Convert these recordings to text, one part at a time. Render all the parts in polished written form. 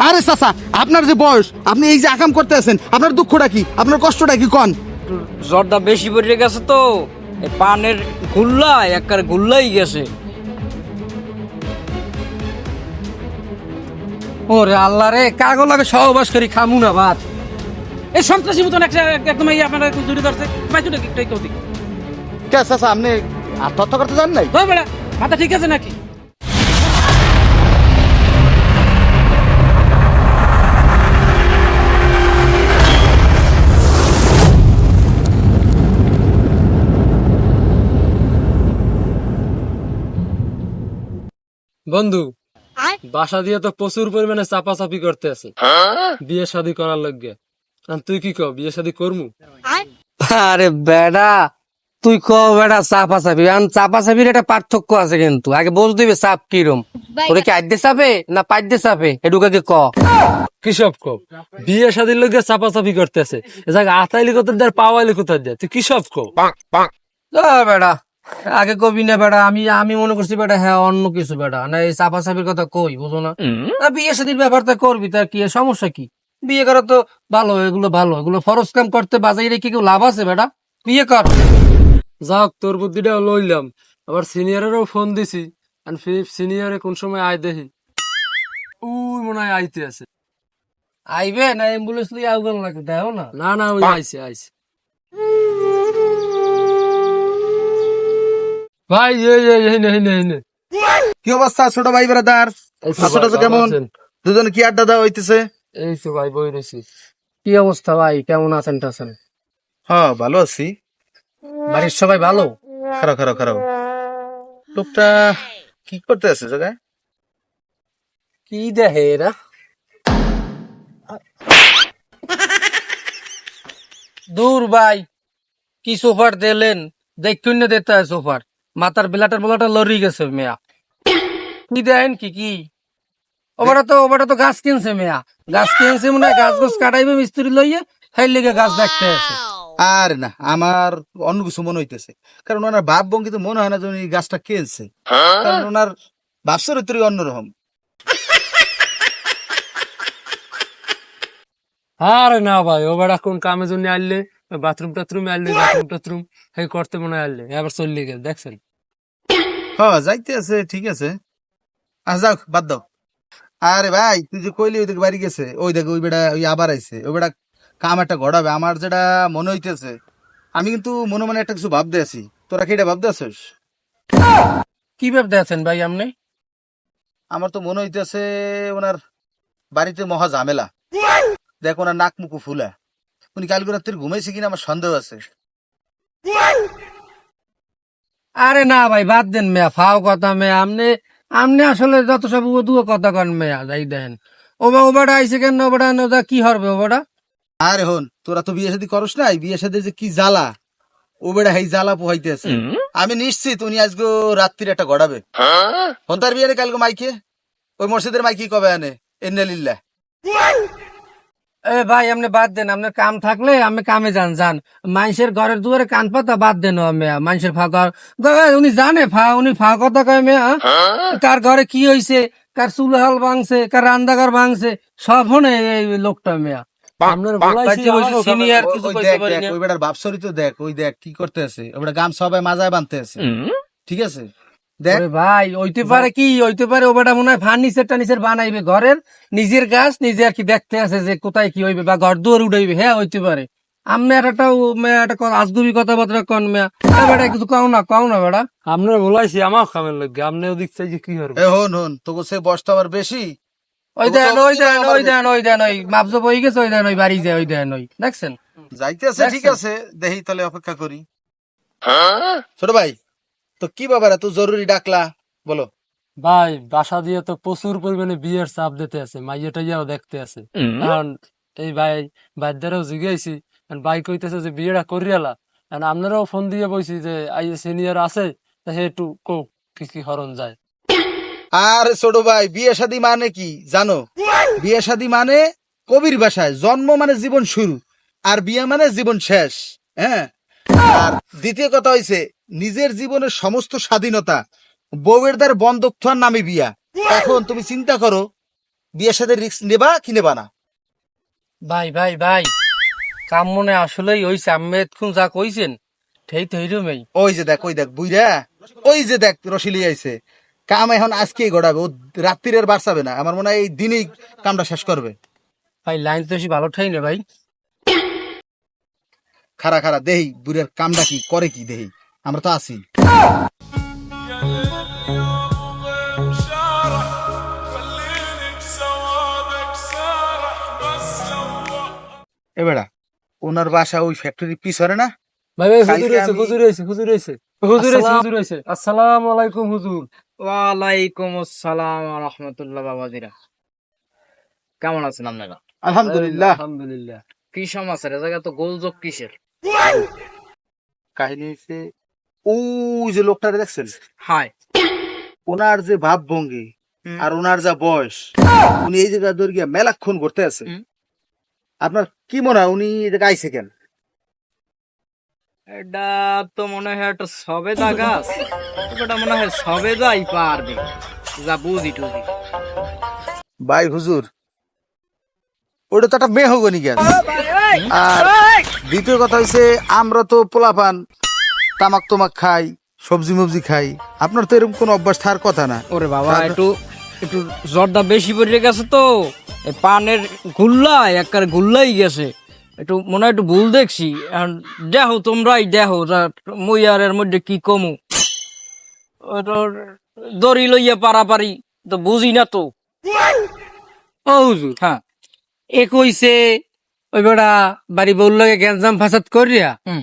আরে চাচা, আপনার যে বয়স, আপনি এই যে আকাম করতে আছেন, আপনার দুঃখটা কি, আপনার কষ্টটা কি কন? জ্বরটা বেশি পড়ে গেছে তো, এই পানের গুল্লা একবারে গুল্লাই গেছে। ওরে আল্লাহ রে, কাগজ লাগে সহবাস করি খামু না ভাত। এই সন্ত্রাসী মতন একটা একদম এই আপনারা জড়িয়ে ধরছে পাইছো নাকি একটাই কেউ দিক কে চাচা, আপনি আত্মহত্যা করতে যান নাই? হয় বেড়া মাথা ঠিক আছে নাকি? বন্ধু, বাসা দিয়ে তো প্রচুর পরিমাণে চাপাচাপি করতে আছে বিয়ে শাদী করার লগে। তুই কি কও, বিয়ে শাদী করমু? আরে বেডা, তুই ক বেডা চাপাচাপি, চাপাচাপির একটা পার্থক্য আছে কিন্তু। আগে বল দিবে চাপ কিরম, তোরে কি আইতে চাপে না পাইতে চাপে, এটুকাকে ক। কিসব ক, বিয়ে শাদীর লগে চাপাচাপি করতেছে, এ জায়গা আতাইলি কোথায় দেয় পাওয়াইলি কোথায় দেয়, তুই কিসব ক? বেডা আগে কবি না বেড়া, আমি মনে করছি বেটা হ্যাঁ অন্য কিছু বেটা না, এই চাপা চাপির কথা কই বুঝো না। বিয়ে শাদীর ব্যাপারটা করবি, তার কি সমস্যা কি? বিয়ে করা তো ভালো, এগুলো ভালো, এগুলো ফরজ কাম করতে বাজাই রেখে কেউ লাভ আছে বেটা? বিয়ে কর। যাক, তোর বুদ্ধিটা লইলাম। আবার সিনিয়রেরও ফোন দিছি, সিনিয়রে কোন সময় আয় দেখি। উই মনে হয় আইতে আছে। আইবে না অ্যাম্বুলেন্স লিয়ে আউগান লাগে দেখো না। না না, ওই আইছে আইছে। ভাই কি অবস্থা ছোট ভাই ব্রাদার? আসলে কেমন, দুজন কি আড্ডা দেওয়া হইতেছে? এই তো ভাই বই রয়েছি। কি অবস্থা ভাই, কেমন আছেন টাছেন? হ্যাঁ ভালো আছি। বাড়ির সবাই ভালো? খারাপ খারাপ খারাপ। লোকটা কি করতে আছে জায়গায়? কি দেখে এরা? দূর ভাই, কি সোফার দিলেন, দেখুন না দিতে হয় সোফার, মাথার বেলাটার বেলাটা লড়ি গেছে মেয়া। কি দেন কি কি? ওটা তো গাছ কিনছে মেয়া, গাছ কিনছে মনে হয়, গাছ গাছ কাটাইবে মিস্ত্রি লইয়ে, সেই লেগে গাছ দেখতে আছে। আর না, আমার অন্য কিছু মনে হইতেছে, কারণ ওনার ভাব ভঙ্গিতে মনে হয় না যে উনি গাছটা কিনছে, কারণ ওনার ভাব চরিত্রই অন্যরকম। আরে না ভাই, ও বেড়া কোন কামে জন্য আনলে, বাথরুম টাথরুমে আনলে, বাথরুম টাথরুম সেই করতে মনে হয় আনলে, এবার চললে গেছে দেখছেন। হ্যাঁ যাইতে আছে, ঠিক আছে, যাও বাদ দাও। আরে ভাই তুই যে কইলি ওই দিকে বাড়ি গেছে, ওই দেখ ওই বেটা ওই আবার আইছে, ওই বেটা কাম একটা গড়াবে আমার যেটা মনে হইতেছে। আমি কিন্তু মনে মনে একটা কিছু ভাবতে আছি, তোরা কি এটা ভাবতে আছিস? কি ভাবতে আছেন ভাই আপনি? আমার তো মনে হইতেছে ওনার বাড়িতে মহা ঝামেলা। দেখ ওনার নাক মুখু ফুলা, উনি কালকে রাত্রে ঘুমাইছে কিনা আমার সন্দেহ আছে। আরে না ভাই, বাদ দেন মেয়া, ফাও কথা মেয়া। আপনি আপনি আসলে যত সব দুয়ো কথা কন মেয়া, যাই দেন। ওবাটা আইসে কেন, ওবাটা কি হরবে ওবাটা? আরে হন, তোরা তো বিয়ে শাদী করস নাই, বিয়ে শাদী যে কি জ্বালা, ও বেড়া হেই জ্বালা পোহাইতে আছে। আমি নিশ্চিত উনি আজকে রাত্রির একটা গড়াবে। হন তার বিয়ে কালকে মাইকে, ওই মসজিদের মাইকি কবে আনে এন্নালিল্লাহ। এ ভাই আপনি বাদ দেন, আপনার কাম থাকলে আমি কামে যান। মানুষের ঘরের দুয়ারে কান পাতা বাদ দেন মেয়া, মানুষের উনি জানে উনি কথা কয় মেয়া। কার ঘরে কি হয়েছে, কার চুলাহাল ভাঙছে, কার রান্নাঘর ভাঙছে, সব হনে এই লোকটা মেয়া। আপনার সিনিয়র কিছু কইতে পারি না। ওই বেটার বাপসরি তো দেখ, ওই দেখ কি করতে আছে, ওই বেটা গাম সবাই মাজায় বানতে আছে, ঠিক আছে দেখ। ভাই হইতে পারে কি, হইতে পারে ও বেটা মনে হয় ফার্নিচার টার্নিচার বানাইবে, ঘরের নিজের গাছ নিজে আর কি দেখতে আছে যে কোথায় কি হইবে, বা ঘর দুয়ার উঠাইবে, হ্যাঁ হইতে পারে। আপনি একটা আজগুবি কথাবার্তা কন মেয়া, বেটা কিছু কও না বেটা। আপনার বলাইছি আমার খামের লাগে, আপনি ওদিক চাই যে কি করবে। হন তোকে সে বসটা আবার বেশি। ওই মাপজো বই গেছে, ওই দেন ওই বাড়ি যায়, ওই দেন ওই দেখছেন যাইতে আছে, ঠিক আছে দেখি তাহলে অপেক্ষা করি। ছোট ভাই তো কি ব্যাপার এত জরুরি ডাকলা, বলো। ভাই বাসা দিয়ে তো প্রচুর পরিমাণে বিয়ের চাপ দিতে আছে, মাইয়াটা যাও দেখতে আছে। কারণ এই ভাই বাদ্যারাও জিজ্ঞাসি, ভাই কইতেছে যে বিয়েটা করিয়ালা, আপনারাও ফোন দিয়ে বলছি যে আই সিনিয়র আছে, সে একটু কি কি হরণ যায়। আর ছোট ভাই বিয়ে শাদী মানে কি জানো? বিয়ে শাদী মানে কবির ভাষায় জন্ম মানে জীবন শুরু, আর বিয়ে মানে জীবন শেষ। হ্যাঁ, আর দ্বিতীয় কথা হইছে নিজের জীবনের সমস্ত স্বাধীনতা বউয়ের দ্বার বন্ধক থার নামে বিয়া। এখন তুমি চিন্তা করো, বিয়ের সাথে রিস্ক নেবা কি নেবা না? ভাই ভাই ভাই, কাম মনে আসলেই হইছে, আমি এতক্ষণ যা কইছেন ঠিক তো এইরকমই। ওই যে দেখ বুইরা, ওই যে দেখ রসিলি আইছে। কাম এখন আজকেই গড়াবে, ও রাত্রির বাড়ছাবে না, আমার মনে হয় এই দিনেই কামটা শেষ করবে। ভাই লাইন তো বেশি ভালো ঠাই না ভাই। খারা দেহি বুড়ের কামটা কি করে, কি দেহি, আমরা তো আছি। এবারে ওনার বাসা ওই ফ্যাক্টরির পিছনে না? ভাই ভাই, হুজুর কালকে হইছে, আমি- হুজুর হইছে, হুজুর হইছে, হুজুর হইছে, হুজুর হইছে। আসসালামু আলাইকুম হুজুর। ওয়ালাইকুম আসসালাম রহমতুল্লাহ। বাবাজিরা কেমন আছেন আপনারা? আলহামদুলিল্লাহ। আলহামদুলিল্লাহ। কি সমাচার? এ জায়গা তো গোলযোগ কিসের? কাহিনী হচ্ছে, ওই যে লোকটারে দেখছেন, হাই ওনার যে ভাব ভঙ্গি আর ওনার যা বয়স, উনি এই জায়গায় ধরে গিয়া মেলাক্ষণ ঘুরতে আছে। হুম। আপনার কি মনে হয় উনি এই জায়গায় আইছে কেন? এটা তো মনে হয় একটা সবেদা গাছ। এটা মনে হয় সবেদাই পারবে, যা বুঝি টুঝি। ভাই হুজুর, ওটা তো একটা মেহগনি গাছ। আর দ্বিতীয় কথা হইছে, আমরা তো পোলাপান তামাক খাই, সবজি মবজি খাই, আপনার তো এরকম কোনো অভ্যাস থাকার কথা না। ওরে বাবা, একটু একটু জ্বরটা বেশি পড়ে গেছে তো, এই পানের গুল্লা একবার গুল্লাই গেছে। একটু মনে হয় একটু ভুল দেখছি। এখন দেখো, তোমরাই দেখো, মুই আর এর মধ্যে কি কমু। দড়ি লইয়া পারাপারি তো বুঝি না তো। ও হুজুর, হ্যাঁ। এ কইছে ওই বেটা বাড়ি বউর লগে গ্যাঞ্জাম ফাসাদ করিয়া হুম।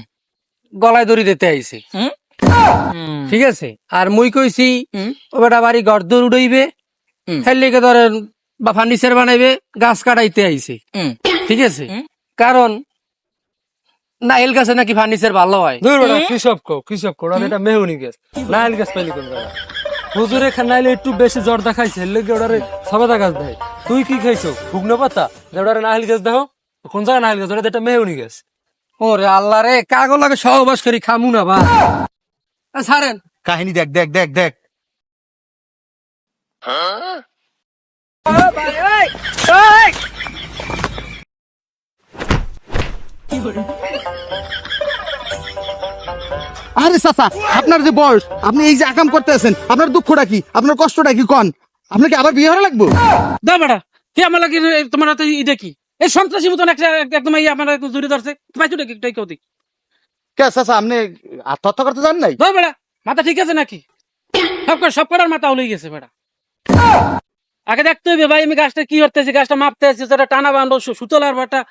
গলায় দড়ি দিতে আইছে, হুম? ঠিক আছে। আর মুই কইছি হুম। ও বেটা বাড়ি ঘর দৌড় উড়াইবে, হুম। হেলিকে ধরেন বা ফার্নিচার বানাইবে, গাছ কাটাইতে আইছে, হুম। ঠিক আছে। হুম। কারণ নাইল গাছে নাকি ফার্নিচার ভালো হয়। কৃষক এটা মেহুনি গাছ, নাইল গাছ পাইলি কোন জায়গা? হুজুর এখানে নাইলে একটু বেশি জ্বর দেখাইছে, হেললে ওটারে সবেদা গাছ দেয়। তুই কি খাইছো? শুকনো পাতা। ওটারে নাইল গাছ দেখো, কোন জায়গায় নাইল গাছ? ওটা এটা মেহুনি গাছ। ওরে আল্লাহ রে, কাগজ লাগে সহবাস করি খামু না বা ছাড়েন। কাহিনী দেখ দেখ দেখ দেখ। আরে চাচা, আপনার যে বয়স, আপনি এই যে আকাম করতে আছেন, আপনার দুঃখটা কি, আপনার কষ্টটা কি কন? আপনাকে আবার বিয়ে হওয়া লাগবে? দা বেটা, কি আমার লাগে তোমার হাতে এটা কি? এই সন্ত্রাসী মতন একটা একদম আমার জড়িয়ে ধরছে। পাইছো নাকি একটাই কেউ দিক? কে চাচা, আপনি আত্মহত্যা করতে জান নাই? দা বেটা, মাথা ঠিক আছে নাকি? সব করার মাথা হলে গেছে বেটা। আগে দেখতে হইবে ভাই, আমি গাছটা কি করতেছি, গাছটা মাপতে আছি, সেটা টানা বান্ধব সুতলার বাটা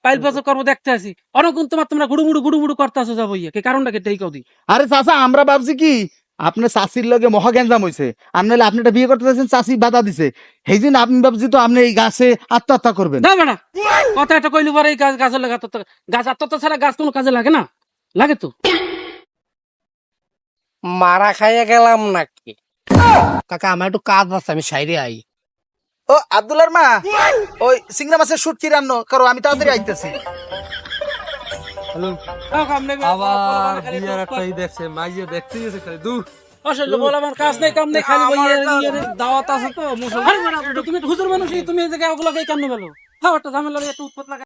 পাইল পাচক করবো দেখতে আছি। অনেকক্ষণ তোমরা গুড়ুমুড়ু করতে আসো যাবো ইয়ে, কি কারণটা কি কেউ দিক? আরে চাচা, আমরা ভাবছি কি আপনার চাষির লগে মহা গ্যাঞ্জাম হয়েছে, আর নাহলে আপনি একটা বিয়ে করতে চাইছেন, চাষি বাধা দিছে, সেই জন্য আপনি ভাবছি তো আপনি এই গাছে আত্মহত্যা করবেন। দা বেটা, কথা একটা কইলি পরে এই গাছের লাগে আত্মহত্যা। গাছ আত্মহত্যা ছাড়া গাছ কোনো কাজে লাগে না? লাগে তো। মারা খাইয়া গেলাম নাকি? কাকা আমার একটু কাজ আছে, আমি সাইডে আই। ও আব্দুল্লাহর মা, ওই সিংড়া মাছের শুটকি রান্না করো, আমি তাড়াতাড়ি আইতেছি। হ্যালো। আবার বিয়ার একটা ই দেখছে, মাইয়া দেখতে গেছে খালি দূর। আসলে বল, আমার কাজ নেই কাম নেই, খালি দাওয়াত আছে তো। তুমি হুজুর মানুষ, তুমি এই জায়গায় ওগুলোকে কেন বেলো? হ্যাঁ, একটা ঝামেলা একটু উৎপত লাগে।